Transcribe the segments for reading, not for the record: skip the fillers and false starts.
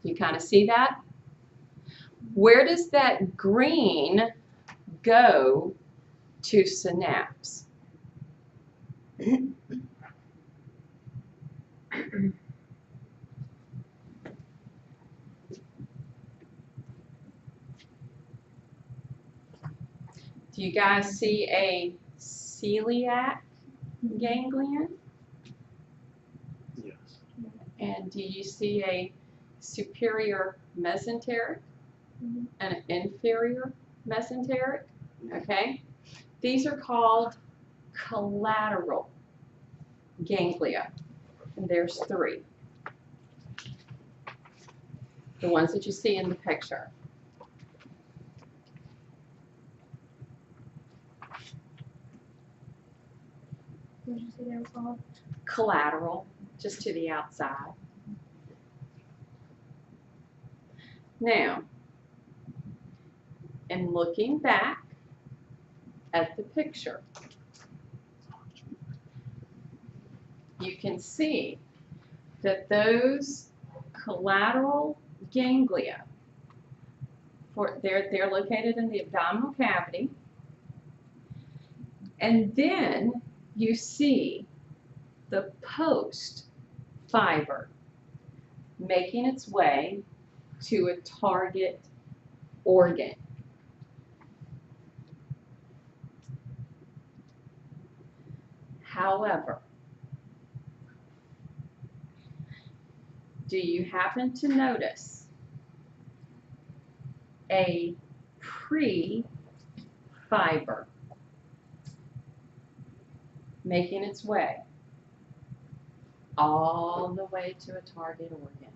Do you kind of see that? Where does that green go to synapse? Do you guys see a celiac ganglion? Yes. And do you see a superior mesenteric and an inferior mesenteric? Okay. These are called collateral ganglia. And there's 3. The ones that you see in the picture. What did you say they were called? Collateral, just to the outside. Now, in looking back at the picture, you can see that those collateral ganglia, they're located in the abdominal cavity, and then you see the post fiber making its way to a target organ. However, do you happen to notice a pre-fiber making its way all the way to a target organ?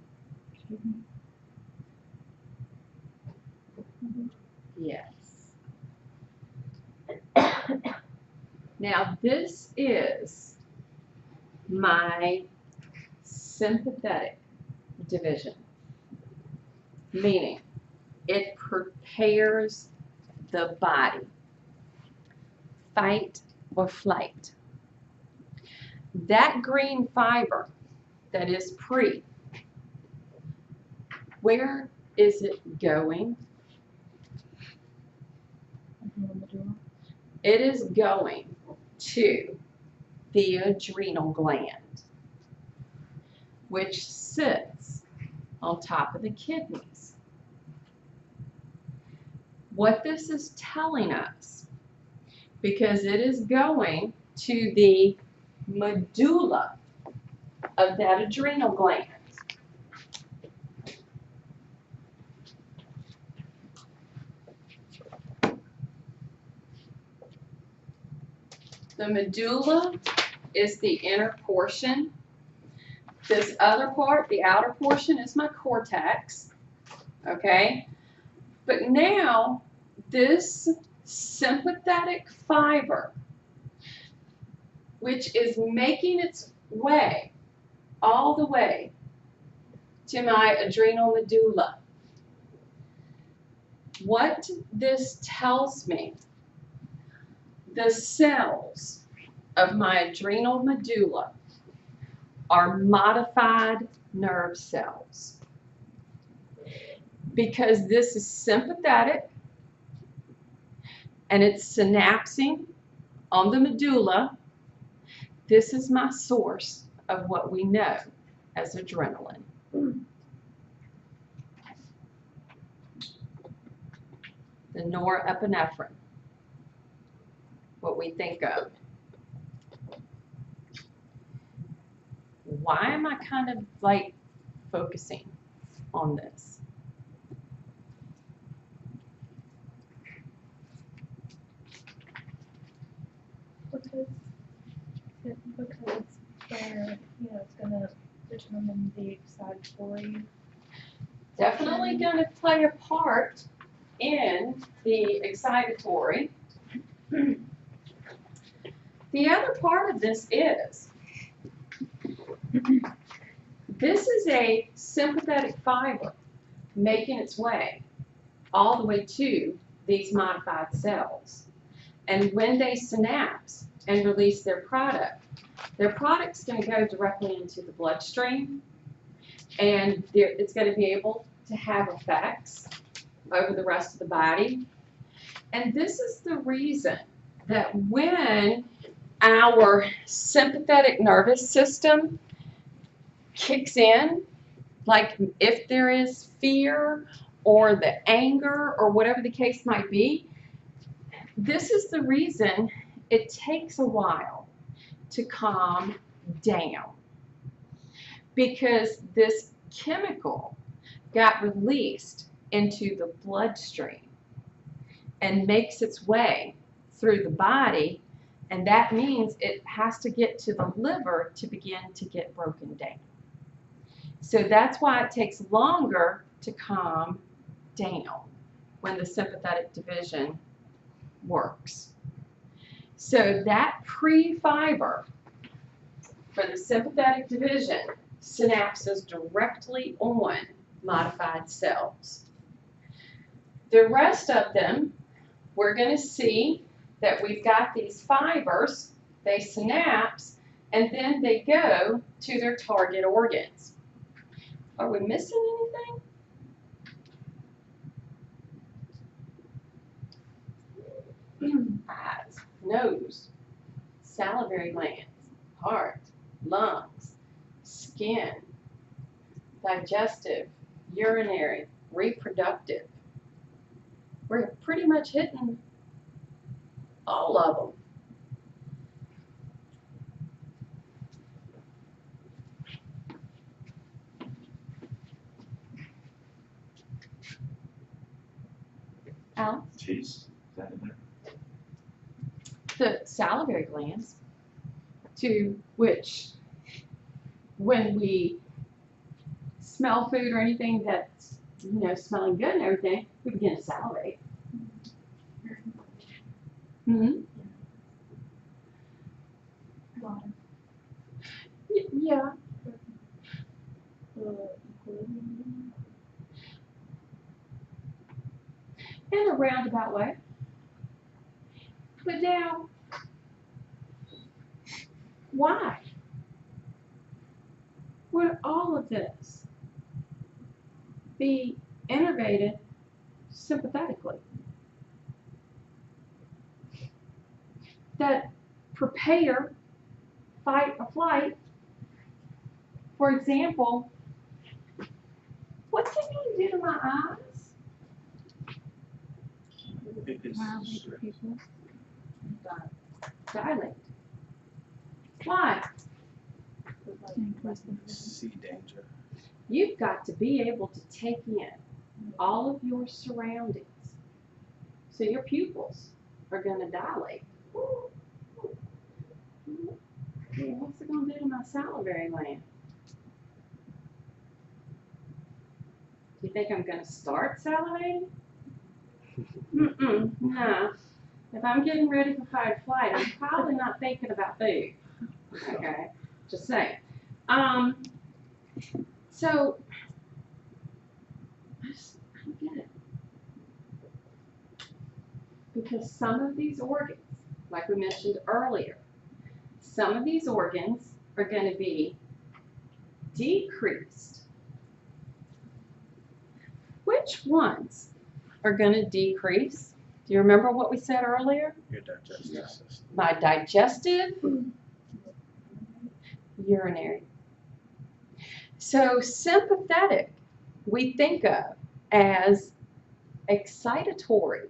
Yes. Now this is my sympathetic division, meaning it prepares the body, fight or flight. That green fiber that is pre, where is it going? It is going to the adrenal gland, which sits on top of the kidneys. What this is telling us, because it is going to the medulla of that adrenal gland, the medulla is the inner portion. This other part, the outer portion, is my cortex. Okay? But now, this sympathetic fiber, which is making its way all the way to my adrenal medulla, what this tells me, the cells of my adrenal medulla are modified nerve cells. Because this is sympathetic and it's synapsing on the medulla, this is my source of what we know as adrenaline. The norepinephrine, what we think of. Why am I kind of like focusing on this? Because they're, it's going to determine the excitatory. Definitely going to play a part in the excitatory. The other part of this is a sympathetic fiber making its way all the way to these modified cells. And when they synapse and release their product's going to go directly into the bloodstream. and it's going to be able to have effects over the rest of the body. And this is the reason that when our sympathetic nervous system kicks in, like if there is fear or the anger or whatever the case might be, this is the reason it takes a while to calm down, because this chemical got released into the bloodstream and makes its way through the body, and that means it has to get to the liver to begin to get broken down. So that's why it takes longer to calm down when the sympathetic division works. So that pre-fiber for the sympathetic division synapses directly on modified cells. The rest of them, we're going to see that we've got these fibers, they synapse, and then they go to their target organs. Are we missing anything? Eyes, nose, salivary glands, heart, lungs, skin, digestive, urinary, reproductive. We're pretty much hitting all of them. Al? Cheese, is that in there? The salivary glands, to which when we smell food or anything that's, smelling good and everything, we begin to salivate. Mm-hmm. Water. Yeah. In a roundabout way. But now, why would all of this be innervated sympathetically? That prepare, fight, or flight, for example, what's it going to do to my eyes? It is People. Dilate. Why? see danger. You've got to be able to take in all of your surroundings. So your pupils are going to dilate. What's it going to do to my salivary gland? Do you think I'm going to start salivating? No. If I'm getting ready for fight or flight, I'm probably not thinking about food. Okay, just saying. So, I don't get it. Because some of these organs, like we mentioned earlier, some of these organs are going to be decreased. Which ones are going to decrease? Do you remember what we said earlier? Your digestive system. My digestive, urinary. So sympathetic, we think of as excitatory,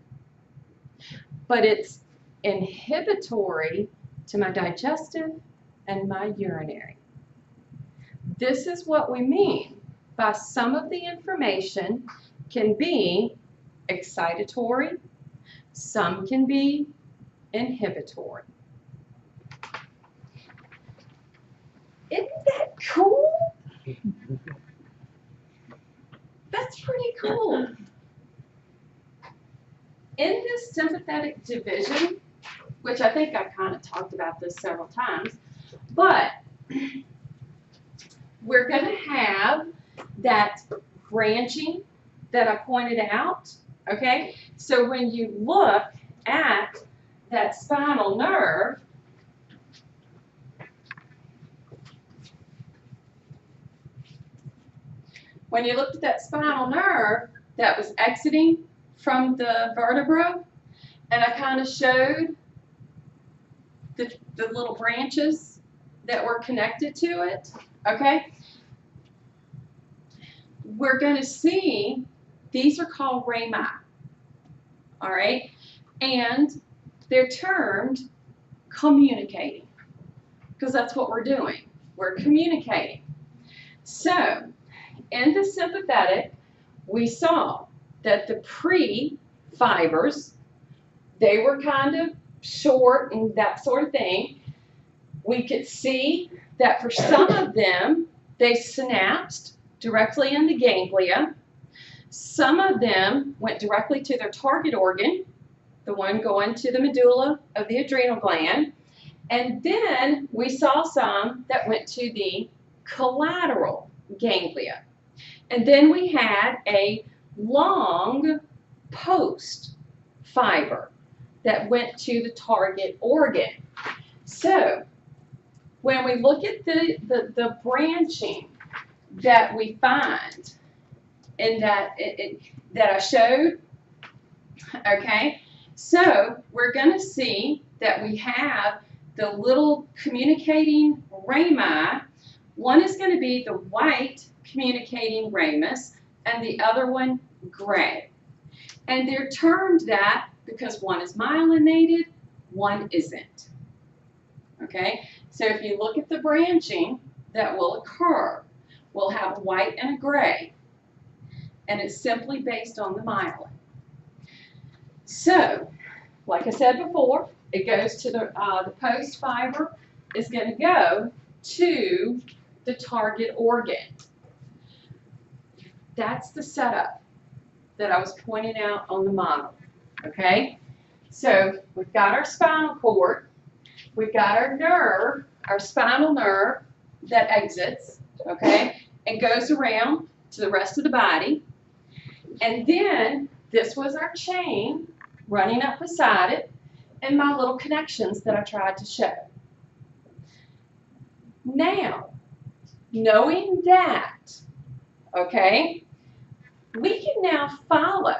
but it's inhibitory to my digestive and my urinary. This is what we mean by some of the information can be excitatory, some can be inhibitory. Isn't that cool? That's pretty cool. In this sympathetic division, which I think I've kind of talked about this several times, but we're going to have that branching that I pointed out, okay? So when you look at that spinal nerve, when you looked at that spinal nerve that was exiting from the vertebra, and I kind of showed the little branches that were connected to it, okay? We're going to see, these are called rami, all right? And they're termed communicating, because that's what we're doing. We're communicating. So, in the sympathetic, we saw that the pre-fibers, they were kind of short and that sort of thing. We could see that for some of them, they synapsed directly in the ganglia. Some of them went directly to their target organ, the one going to the medulla of the adrenal gland. And then we saw some that went to the collateral ganglia. And then we had a long post fiber that went to the target organ. So when we look at the branching that we find in that I showed, okay, so we're going to see that we have the little communicating rami. One is going to be the white communicating ramus and the other one gray. And they're termed that because one is myelinated, one isn't. Okay, so if you look at the branching that will occur, we'll have a white and a gray, and it's simply based on the myelin. So, like I said before, it goes to the post fiber is going to go to the target organ. That's the setup that I was pointing out on the model. Okay, so we've got our spinal cord, we've got our nerve, our spinal nerve that exits, okay, and goes around to the rest of the body. And then this was our chain running up beside it and my little connections that I tried to show. Now, knowing that, okay, we can now follow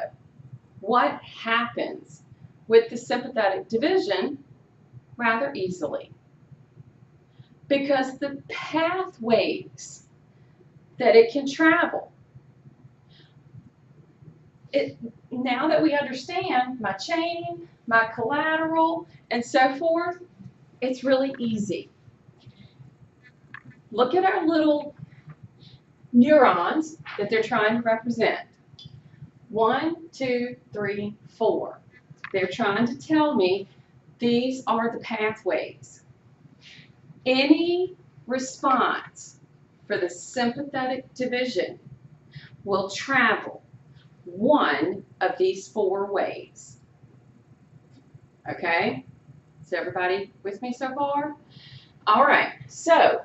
what happens with the sympathetic division rather easily. Because the pathways that it can travel, now that we understand my chain, my collateral, and so forth, it's really easy. Look at our little neurons that they're trying to represent. 1, 2, 3, 4. They're trying to tell me these are the pathways. Any response for the sympathetic division will travel one of these 4 ways. Okay? Is everybody with me so far? All right, so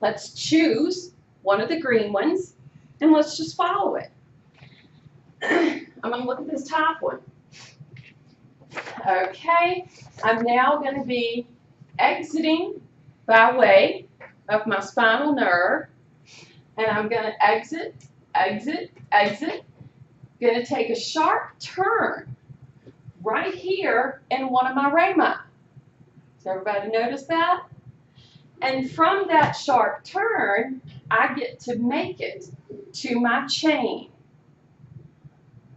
let's choose one of the green ones and let's just follow it. I'm going to look at this top one. Okay, I'm now going to be exiting by way of my spinal nerve, and I'm going to exit, exit, exit. Going to take a sharp turn right here in one of my rami. Does everybody notice that? And from that sharp turn, I get to make it to my chain.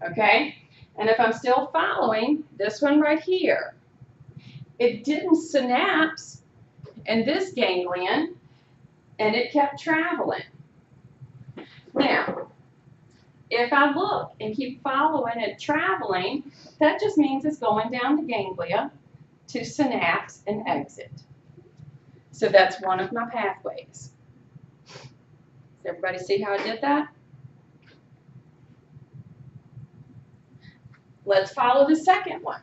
Okay? And if I'm still following this one right here, it didn't synapse in this ganglion, and it kept traveling. Now, if I look and keep following it traveling, that just means it's going down the ganglia to synapse and exit. So that's one of my pathways. Does everybody see how I did that? Let's follow the second one.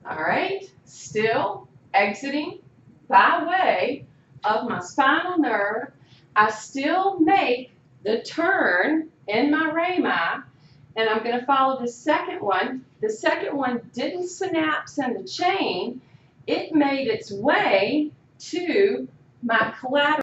All right, still exiting by way of my spinal nerve. I still make the turn in my rami, and I'm going to follow the second one. The second one didn't synapse in the chain. It made its way to my collateral.